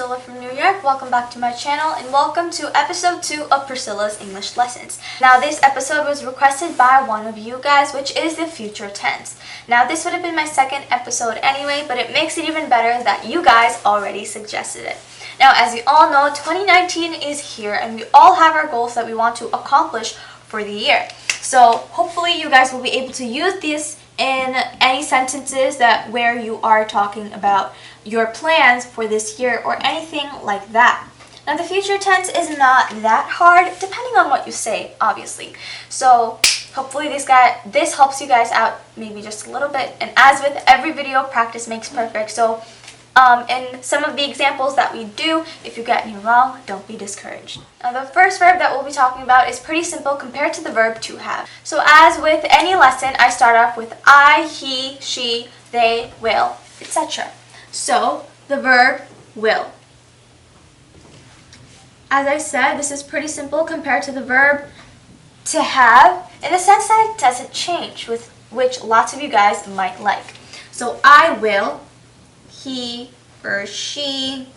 Priscilla from New York. Welcome back to my channel and welcome to episode 2 of Priscilla's English Lessons. Now this episode was requested by one of you guys, which is the future tense. Now this would have been my second episode anyway, but it makes it even better that you guys already suggested it. Now as we all know, 2019 is here and we all have our goals that we want to accomplish for the year. So hopefully you guys will be able to use this in any sentences where you are talking about your plans for this year or anything like that. Now the future tense is not that hard depending on what you say, obviously. So hopefully this helps you guys out maybe just a little bit. And as with every video, practice makes perfect. So in some of the examples that we do, if you get me wrong, don't be discouraged. Now the first verb that we'll be talking about is pretty simple compared to the verb to have. So as with any lesson, I start off with I, he, she, they, will, etc. So the verb will. As I said, this is pretty simple compared to the verb to have in the sense that it doesn't change, which lots of you guys might like. So I will, he or she,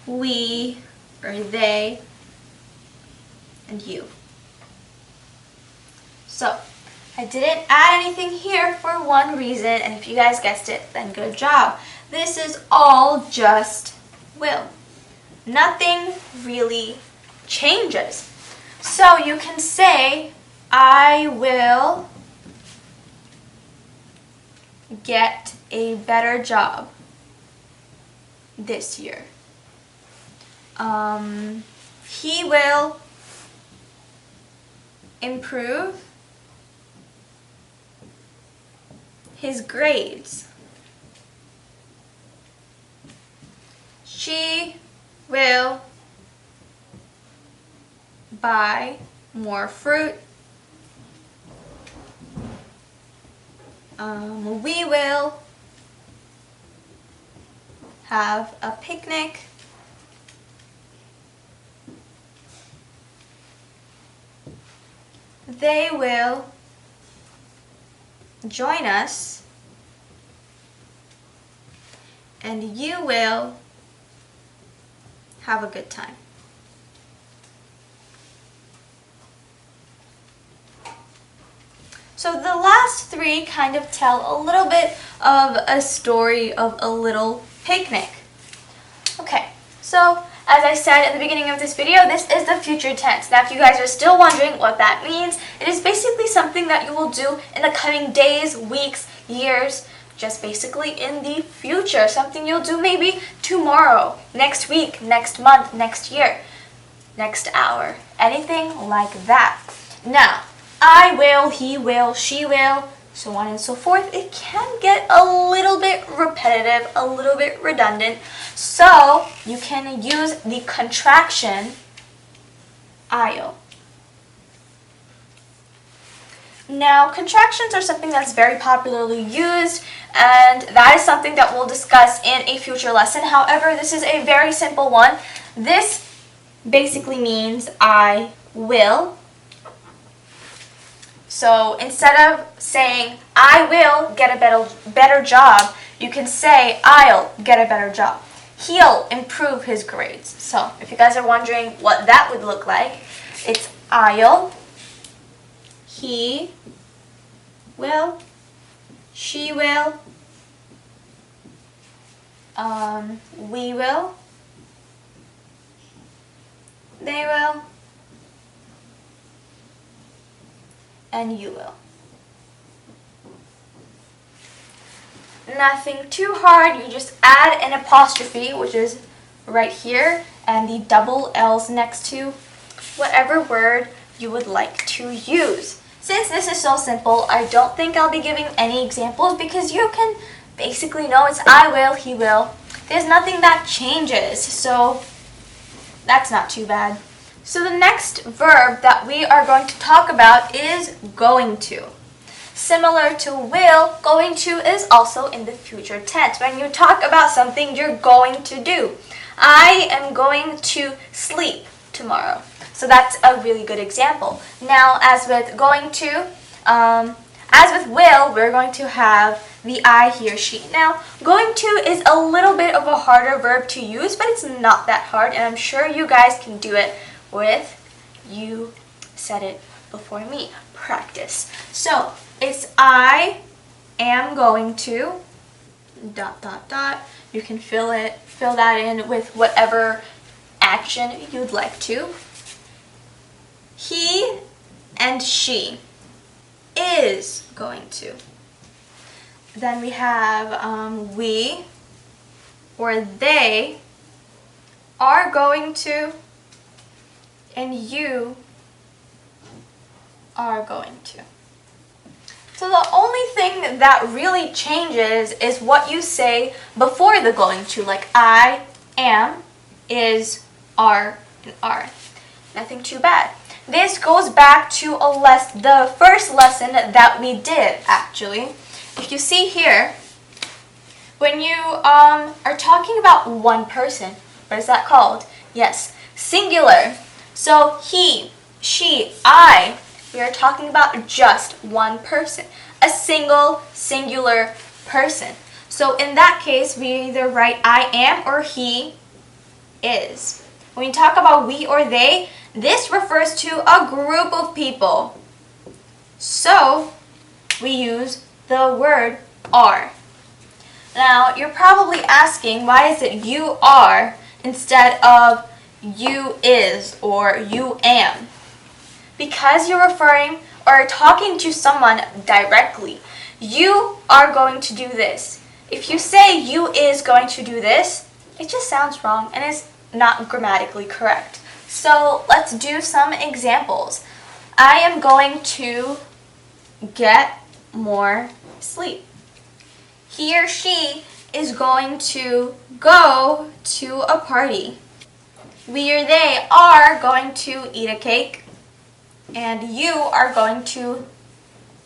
we or they, and you. So I didn't add anything here for one reason, and if you guys guessed it, then good job. This is all just will. Nothing really changes. So you can say, I will get a better job this year. He will improve his grades. She will buy more fruit. We will have a picnic. They will join us, and you will have a good time. So the last three kind of tell a little bit of a story of a little picnic. Okay, so as I said at the beginning of this video, this is the future tense. Now if you guys are still wondering what that means, it is basically something that you will do in the coming days, weeks, years, just basically in the future. Something you'll do maybe tomorrow, next week, next month, next year, next hour, anything like that. Now, I will, he will, she will, so on and so forth. It can get a little bit repetitive, a little bit redundant. So you can use the contraction I'll. Now, contractions are something that's very popularly used, and that is something that we'll discuss in a future lesson. However, this is a very simple one. This basically means I will. So instead of saying, I will get a better job, you can say, I'll get a better job. He'll improve his grades. So if you guys are wondering what that would look like, it's I'll, he will, she will, we will, they will, and you will. Nothing too hard, you just add an apostrophe, which is right here, and the double L's next to whatever word you would like to use. Since this is so simple, I don't think I'll be giving any examples because you can basically know it's I will, he will. There's nothing that changes, so that's not too bad. So the next verb that we are going to talk about is going to. Similar to will, going to is also in the future tense. When you talk about something you're going to do. I am going to sleep tomorrow. So that's a really good example. Now, as with going to, As with will, we're going to have the I, he, or she. Now, going to is a little bit of a harder verb to use, but it's not that hard, and I'm sure you guys can do it with, you said it before me, practice. So, it's I am going to, ... You can fill that in with whatever action you'd like to. He and she is going to. Then we have we or they are going to, and you are going to. So the only thing that really changes is what you say before the going to, like I am, is, are, and are. Nothing too bad. This goes back to the first lesson that we did, actually. If you see here, when you are talking about one person, what is that called? Yes, singular. So he, she, I, we are talking about just one person, a single, singular person. So in that case, we either write I am or he is. When we talk about we or they, this refers to a group of people. So we use the word are. Now, you're probably asking, why is it you are instead of you is or you am? Because you're referring or talking to someone directly. You are going to do this. If you say you is going to do this, it just sounds wrong and is not grammatically correct. So let's do some examples. I am going to get more sleep. He or she is going to go to a party. We or they are going to eat a cake. And you are going to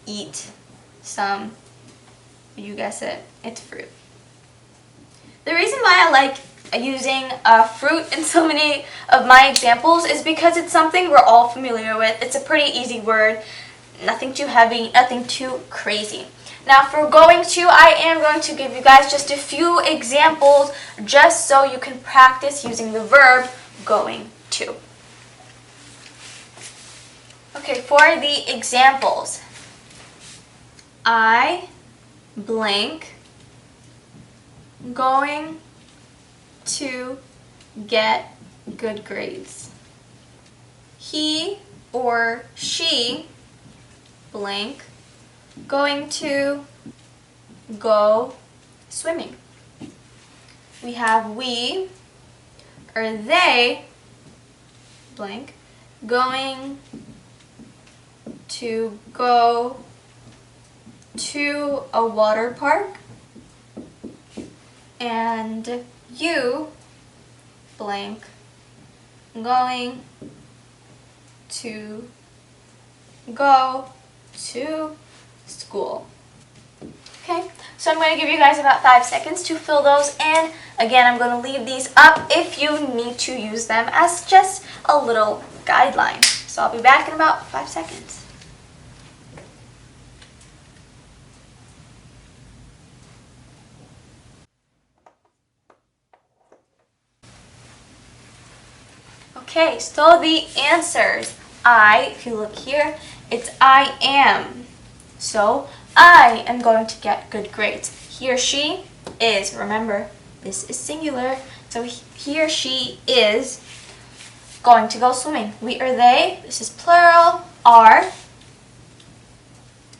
eat some, you guess it, it's fruit. The reason why I like using fruit in so many of my examples is because it's something we're all familiar with. It's a pretty easy word, nothing too heavy, nothing too crazy. Now for going to, I am going to give you guys just a few examples just so you can practice using the verb going to. Okay, for the examples, I blank going to get good grades. He or she blank going to go swimming. We have we or they blank going to go to a water park, and you blank going to go to school. Okay, so I'm going to give you guys about 5 seconds to fill those in. Again, I'm going to leave these up if you need to use them as just a little guideline. So I'll be back in about 5 seconds. Okay, so the answers. If you look here, it's I am. So I am going to get good grades. He or she is. Remember, this is singular. So he or she is going to go swimming. We or they, this is plural, are.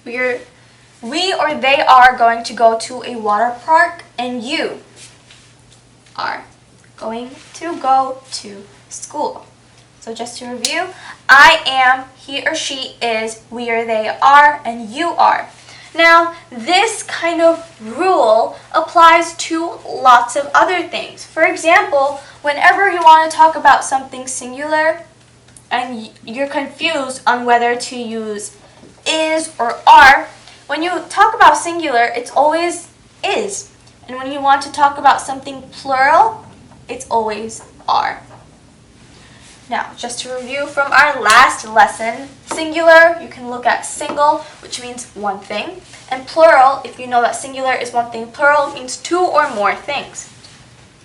We or they are going to go to a water park, and you are going to go to school. So just to review, I am, he or she is, we or they are, and you are. Now, this kind of rule applies to lots of other things. For example, whenever you want to talk about something singular and you're confused on whether to use is or are, when you talk about singular, it's always is. And when you want to talk about something plural, it's always are. Now, just to review from our last lesson, singular, you can look at single, which means one thing, and plural, if you know that singular is one thing, plural means two or more things.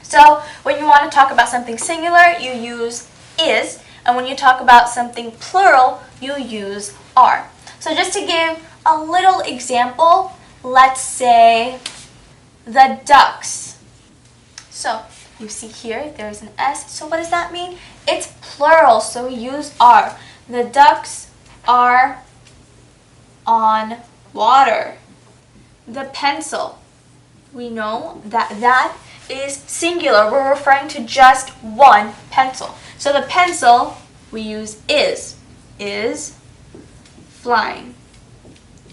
So, when you want to talk about something singular, you use is, and when you talk about something plural, you use are. So just to give a little example, let's say the ducks. So, you see here, there's an S. So what does that mean? It's plural, so we use are. The ducks are on water. The pencil. We know that that is singular. We're referring to just one pencil. So the pencil, we use is flying.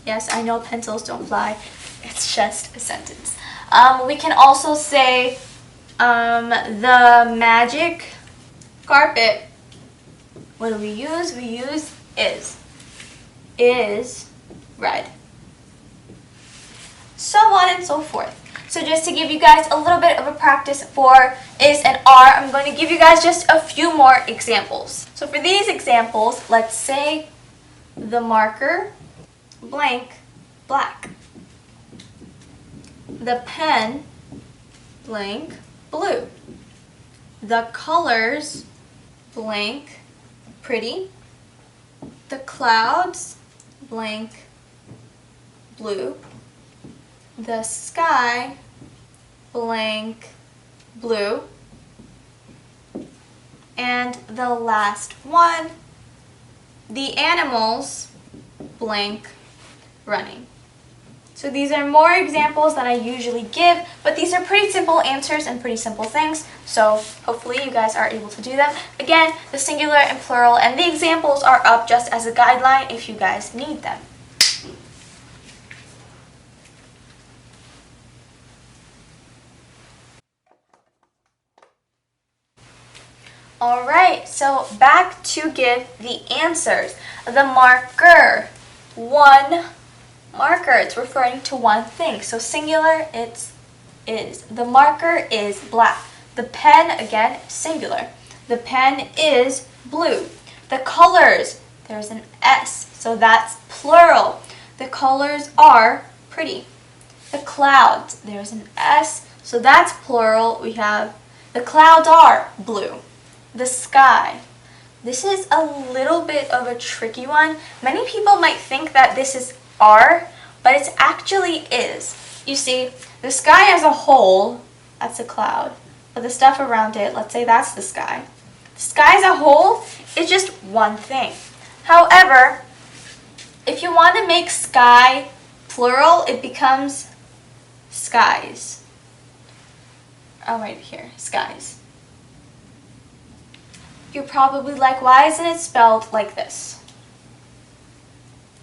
Yes, I know pencils don't fly. It's just a sentence. We can also say the magic carpet. What do we use? We use is. Is red. So on and so forth. So just to give you guys a little bit of a practice for is and are, I'm going to give you guys just a few more examples. So for these examples, let's say the marker blank black. The pen blank blue. The colors blank pretty. The clouds blank blue. The sky blank blue. And the last one, the animals blank running. So these are more examples that I usually give, but these are pretty simple answers and pretty simple things, so hopefully you guys are able to do them. Again, the singular and plural and the examples are up just as a guideline if you guys need them. Alright, so back to give the answers. The marker, one marker, it's referring to one thing. So singular, it's is. The marker is black. The pen, again, singular. The pen is blue. The colors, there's an S, so that's plural. The colors are pretty. The clouds, there's an S, so that's plural. We have the clouds are blue. The sky. This is a little bit of a tricky one. Many people might think that this is are, but it's actually is. You see, the sky as a whole, that's a cloud, but the stuff around it, let's say that's the sky. The sky as a whole is just one thing. However, if you want to make sky plural, it becomes skies. Oh, right here, skies. You're probably like, why isn't it spelled like this?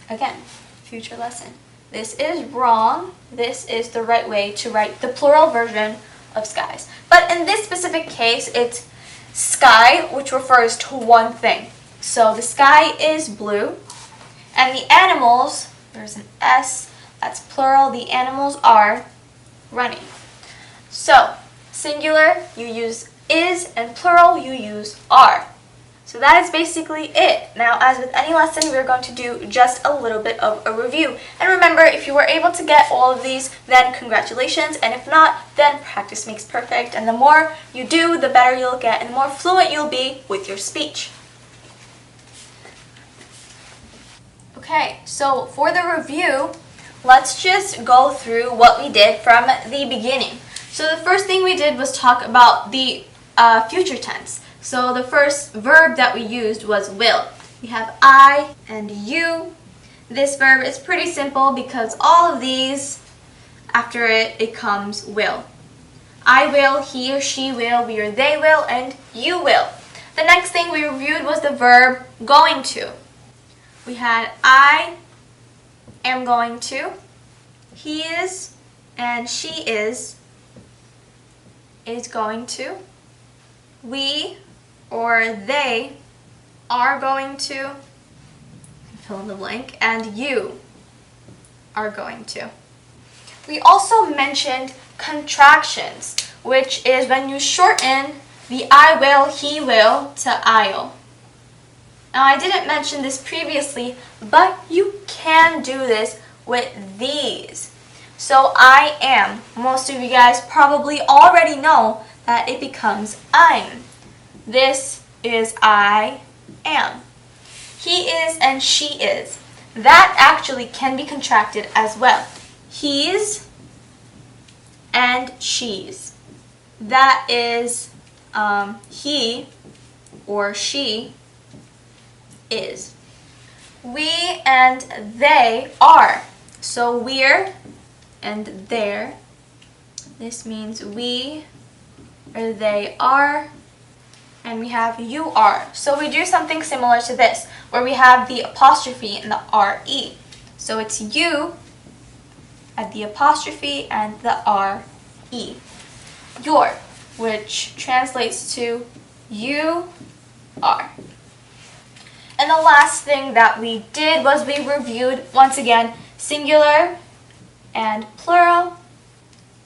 Again, future lesson. This is wrong. This is the right way to write the plural version of skies. But in this specific case, it's sky, which refers to one thing. So the sky is blue. And the animals, there's an S, that's plural. The animals are running. So, singular, you use is, and plural, you use are. So that is basically it. Now, as with any lesson, we're going to do just a little bit of a review. And remember, if you were able to get all of these, then congratulations. And if not, then practice makes perfect. And the more you do, the better you'll get and the more fluent you'll be with your speech. Okay, so for the review, let's just go through what we did from the beginning. So the first thing we did was talk about the future tense. So the first verb that we used was will. We have I and you. This verb is pretty simple because all of these, after it comes will. I will, he or she will, we or they will, and you will. The next thing we reviewed was the verb going to. We had I am going to, he is, and she is going to. We or they are going to, fill in the blank, and you are going to. We also mentioned contractions, which is when you shorten the I will, he will to I'll. Now I didn't mention this previously, but you can do this with these. So I am. Most of you guys probably already know that it becomes I'm. This is I am. He is and she is. That actually can be contracted as well. He's and she's. That is he or she is. We and they are. So we're and they're. This means we or they are. And we have you are. So we do something similar to this, where we have the apostrophe and the RE. So it's you at the apostrophe and the RE. Your, which translates to you are. And the last thing that we did was we reviewed, once again, singular and plural.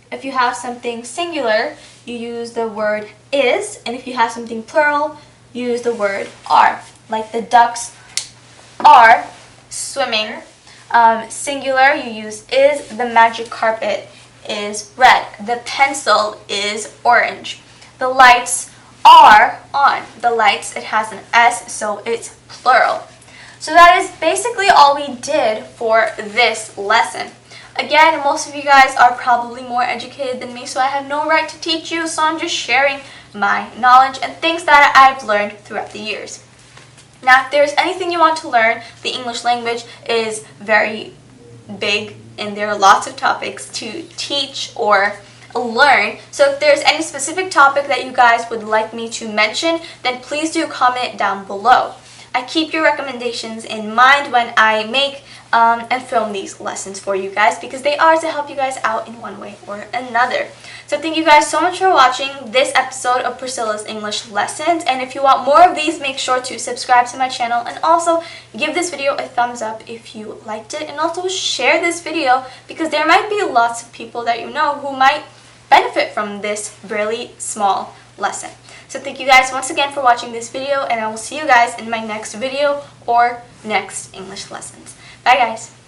If you have something singular, you use the word is, and if you have something plural, you use the word are. Like the ducks are swimming. Singular, you use is. The magic carpet is red. The pencil is orange. The lights are on. The lights, it has an S, so it's plural. So that is basically all we did for this lesson. Again, most of you guys are probably more educated than me, so I have no right to teach you, so I'm just sharing my knowledge and things that I've learned throughout the years. Now, if there's anything you want to learn, the English language is very big and there are lots of topics to teach or learn. So if there's any specific topic that you guys would like me to mention, then please do comment down below. I keep your recommendations in mind when I make and film these lessons for you guys, because they are to help you guys out in one way or another. So thank you guys so much for watching this episode of Priscilla's English Lessons, and if you want more of these, make sure to subscribe to my channel and also give this video a thumbs up if you liked it, and also share this video because there might be lots of people that you know who might benefit from this really small lesson. So thank you guys once again for watching this video, and I will see you guys in my next video or next English lessons. Bye guys!